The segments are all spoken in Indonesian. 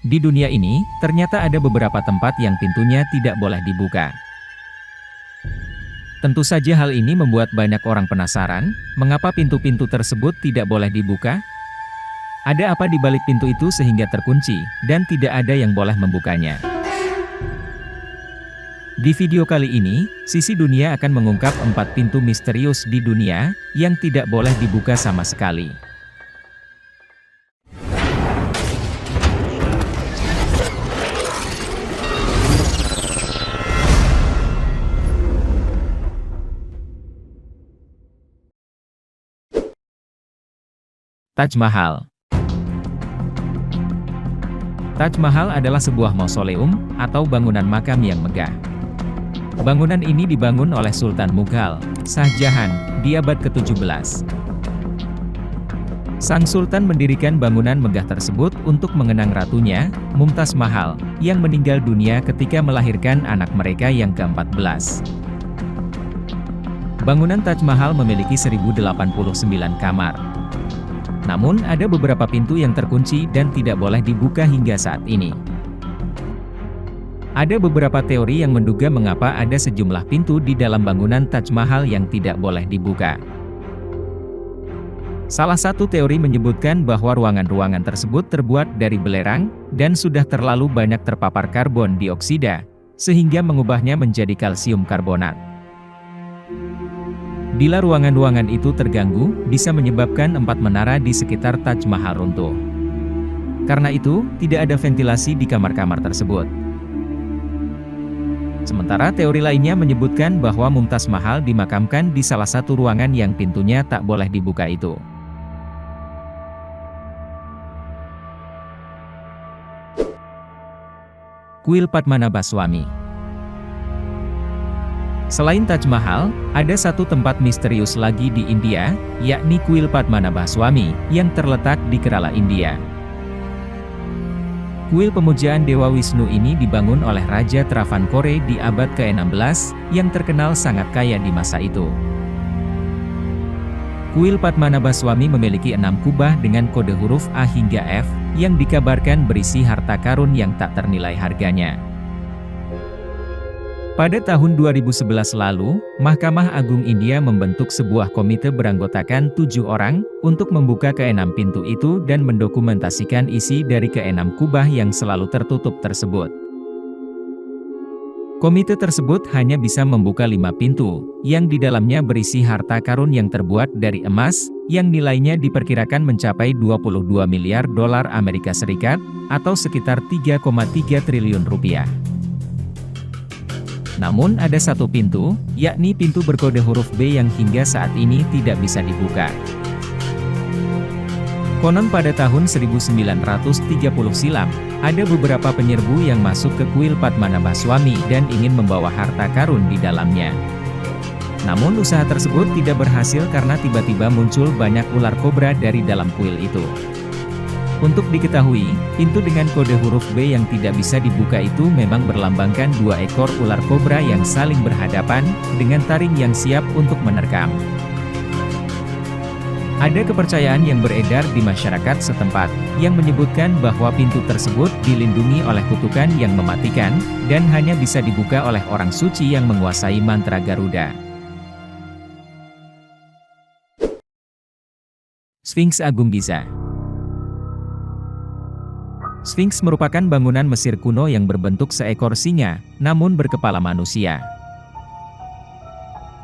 Di dunia ini, ternyata ada beberapa tempat yang pintunya tidak boleh dibuka. Tentu saja hal ini membuat banyak orang penasaran, mengapa pintu-pintu tersebut tidak boleh dibuka? Ada apa di balik pintu itu sehingga terkunci, dan tidak ada yang boleh membukanya? Di video kali ini, Sisi Dunia akan mengungkap 4 pintu misterius di dunia, yang tidak boleh dibuka sama sekali. Taj Mahal. Taj Mahal adalah sebuah mausoleum, atau bangunan makam yang megah. Bangunan ini dibangun oleh Sultan Mughal, Shah Jahan, di abad ke-17. Sang Sultan mendirikan bangunan megah tersebut untuk mengenang ratunya, Mumtaz Mahal, yang meninggal dunia ketika melahirkan anak mereka yang ke-14. Bangunan Taj Mahal memiliki 1089 kamar. Namun, ada beberapa pintu yang terkunci dan tidak boleh dibuka hingga saat ini. Ada beberapa teori yang menduga mengapa ada sejumlah pintu di dalam bangunan Taj Mahal yang tidak boleh dibuka. Salah satu teori menyebutkan bahwa ruangan-ruangan tersebut terbuat dari belerang, dan sudah terlalu banyak terpapar karbon dioksida, sehingga mengubahnya menjadi kalsium karbonat. Bila ruangan-ruangan itu terganggu, bisa menyebabkan 4 menara di sekitar Taj Mahal runtuh. Karena itu, tidak ada ventilasi di kamar-kamar tersebut. Sementara teori lainnya menyebutkan bahwa Mumtaz Mahal dimakamkan di salah satu ruangan yang pintunya tak boleh dibuka itu. Kuil Padmanabhaswamy. Selain Taj Mahal, ada satu tempat misterius lagi di India, yakni Kuil Padmanabhaswamy, yang terletak di Kerala, India. Kuil pemujaan Dewa Wisnu ini dibangun oleh Raja Travancore di abad ke-16, yang terkenal sangat kaya di masa itu. Kuil Padmanabhaswamy memiliki 6 kubah dengan kode huruf A hingga F, yang dikabarkan berisi harta karun yang tak ternilai harganya. Pada tahun 2011 lalu, Mahkamah Agung India membentuk sebuah komite beranggotakan 7 orang, untuk membuka ke-6 pintu itu dan mendokumentasikan isi dari ke-6 kubah yang selalu tertutup tersebut. Komite tersebut hanya bisa membuka 5 pintu, yang di dalamnya berisi harta karun yang terbuat dari emas, yang nilainya diperkirakan mencapai 22 miliar dolar Amerika Serikat, atau sekitar 3,3 triliun rupiah. Namun ada satu pintu, yakni pintu berkode huruf B yang hingga saat ini tidak bisa dibuka. Konon pada tahun 1930 silam, ada beberapa penyerbu yang masuk ke kuil Padmanabhaswamy dan ingin membawa harta karun di dalamnya. Namun usaha tersebut tidak berhasil karena tiba-tiba muncul banyak ular kobra dari dalam kuil itu. Untuk diketahui, pintu dengan kode huruf B yang tidak bisa dibuka itu memang berlambangkan 2 ekor ular kobra yang saling berhadapan, dengan taring yang siap untuk menerkam. Ada kepercayaan yang beredar di masyarakat setempat, yang menyebutkan bahwa pintu tersebut dilindungi oleh kutukan yang mematikan, dan hanya bisa dibuka oleh orang suci yang menguasai mantra Garuda. Sphinx Agung Giza. Sphinx merupakan bangunan Mesir kuno yang berbentuk seekor singa, namun berkepala manusia.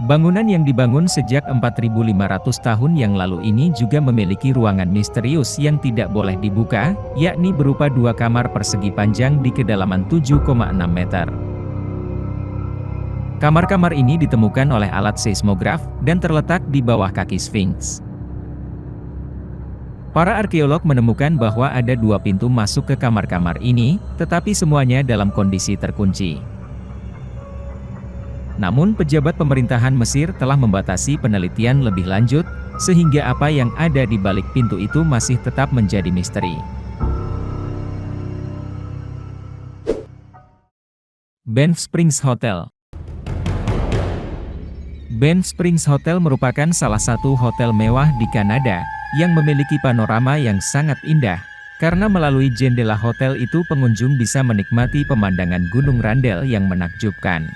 Bangunan yang dibangun sejak 4.500 tahun yang lalu ini juga memiliki ruangan misterius yang tidak boleh dibuka, yakni berupa 2 kamar persegi panjang di kedalaman 7,6 meter. Kamar-kamar ini ditemukan oleh alat seismograf, dan terletak di bawah kaki Sphinx. Para arkeolog menemukan bahwa ada 2 pintu masuk ke kamar-kamar ini, tetapi semuanya dalam kondisi terkunci. Namun pejabat pemerintahan Mesir telah membatasi penelitian lebih lanjut, sehingga apa yang ada di balik pintu itu masih tetap menjadi misteri. Banff Springs Hotel. Banff Springs Hotel merupakan salah satu hotel mewah di Kanada, yang memiliki panorama yang sangat indah, Karena melalui jendela hotel itu pengunjung bisa menikmati pemandangan Gunung Randell yang menakjubkan.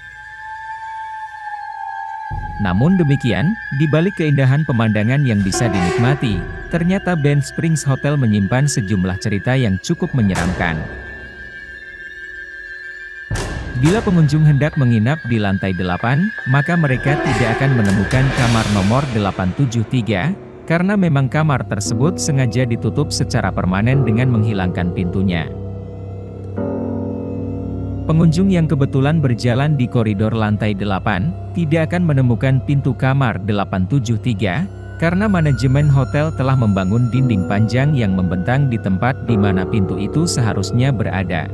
Namun demikian, di balik keindahan pemandangan yang bisa dinikmati, ternyata Band Springs Hotel menyimpan sejumlah cerita yang cukup menyeramkan. Bila pengunjung hendak menginap di lantai 8, maka mereka tidak akan menemukan kamar nomor 873, karena memang kamar tersebut sengaja ditutup secara permanen dengan menghilangkan pintunya. Pengunjung yang kebetulan berjalan di koridor lantai 8, tidak akan menemukan pintu kamar 873, karena manajemen hotel telah membangun dinding panjang yang membentang di tempat di mana pintu itu seharusnya berada.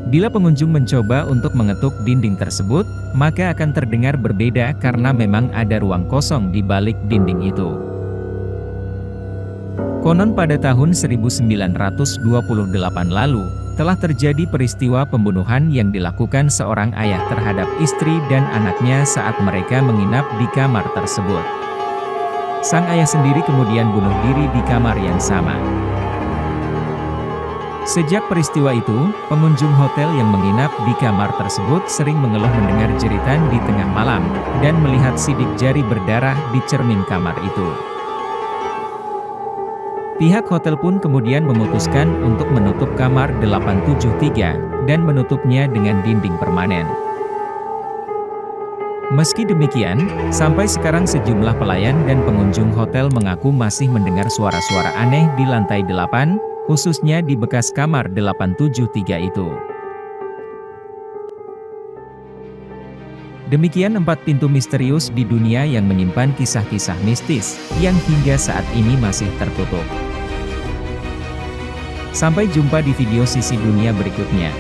Bila pengunjung mencoba untuk mengetuk dinding tersebut, maka akan terdengar berbeda karena memang ada ruang kosong di balik dinding itu. Konon pada tahun 1928 lalu, telah terjadi peristiwa pembunuhan yang dilakukan seorang ayah terhadap istri dan anaknya saat mereka menginap di kamar tersebut. Sang ayah sendiri kemudian bunuh diri di kamar yang sama. Sejak peristiwa itu, pengunjung hotel yang menginap di kamar tersebut sering mengeluh mendengar jeritan di tengah malam, dan melihat sidik jari berdarah di cermin kamar itu. Pihak hotel pun kemudian memutuskan untuk menutup kamar 873, dan menutupnya dengan dinding permanen. Meski demikian, sampai sekarang sejumlah pelayan dan pengunjung hotel mengaku masih mendengar suara-suara aneh di lantai 8, khususnya di bekas kamar 873 itu. Demikian 4 pintu misterius di dunia yang menyimpan kisah-kisah mistis, yang hingga saat ini masih tertutup. Sampai jumpa di video sisi dunia berikutnya.